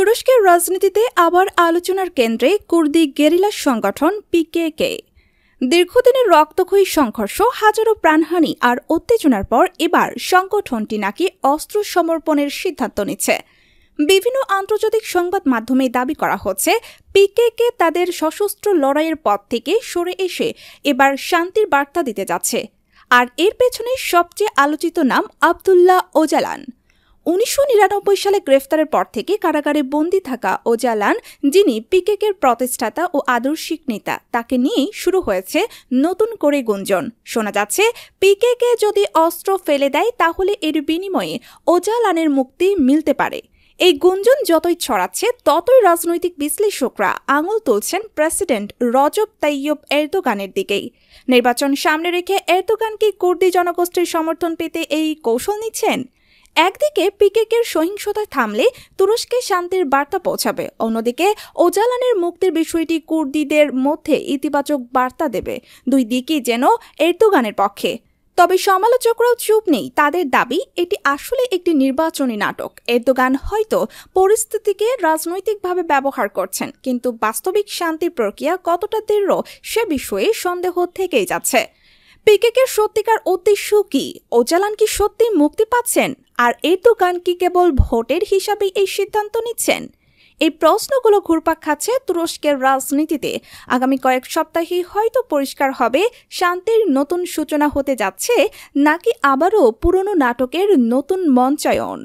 তুরস্কের রাজনীতিতে আবার আলোচনার কেন্দ্রে কুর্দি গেরিলা সংগঠন পিকেকে। দীর্ঘদিনের রক্তক্ষয়ী সংঘর্ষ, হাজারো প্রাণহানি আর উত্তেজনার পর এবার সংগঠনটি নাকি অস্ত্র সমর্পণের সিদ্ধান্ত নিচ্ছে। বিভিন্ন আন্তর্জাতিক সংবাদ মাধ্যমে দাবি করা হচ্ছে পিকেকে তাদের সশস্ত্র লড়াইয়ের পথ থেকে সরে এসে এবার শান্তির বার্তা দিতে যাচ্ছে। আর এর পেছনে সবচেয়ে আলোচিত নাম আবদুল্লাহ ওজালান। ১৯৯৯ সালে গ্রেফতারের পর থেকে কারাগারে বন্দী থাকা ওজালান, যিনি পিকেকের প্রতিষ্ঠাতা ও আদর্শিক নেতা, তাকে নিয়েই শুরু হয়েছে নতুন করে গুঞ্জন। শোনা যাচ্ছে পিকেকে যদি অস্ত্র ফেলে দেয় তাহলে এর বিনিময়ে ওজালানের মুক্তি মিলতে পারে। এই গুঞ্জন যতই ছড়াচ্ছে ততই রাজনৈতিক বিশ্লেষকরা আঙুল তুলছেন প্রেসিডেন্ট রজব তাইয়্যিপ এরদোগানের দিকেই। নির্বাচন সামনে রেখে এরদোগান কি কুর্দি জনগোষ্ঠীর সমর্থন পেতে এই কৌশল নিচ্ছেন? একদিকে পিকেকের সহিংসতা থামলে তুরস্কে শান্তির বার্তা পৌঁছাবে, অন্যদিকে ওজালানের মুক্তির বিষয়টি কুর্দিদের মধ্যে ইতিবাচক বার্তা দেবে। দুই দিকই যেন এরদোগানের পক্ষে। তবে সমালোচকরাও চুপ নেই। তাদের দাবি এটি আসলে একটি নির্বাচনী নাটক। এরদোগান হয়তো পরিস্থিতিকে রাজনৈতিকভাবে ব্যবহার করছেন, কিন্তু বাস্তবিক শান্তির প্রক্রিয়া কতটা দৃঢ় সে বিষয়ে সন্দেহ থেকেই যাচ্ছে। পিকেকের সত্যিকার উদ্দেশ্য কি? ওজালান কি সত্যি মুক্তি পাচ্ছেন? আর এরদোগান কি কেবল ভোটের হিসাবেই এই সিদ্ধান্ত নিচ্ছেন? এই প্রশ্নগুলো ঘুরপাক খাচ্ছে তুরস্কের রাজনীতিতে। আগামী কয়েক সপ্তাহেই হয়তো পরিষ্কার হবে শান্তির নতুন সূচনা হতে যাচ্ছে নাকি আবারও পুরনো নাটকের নতুন মঞ্চায়ন।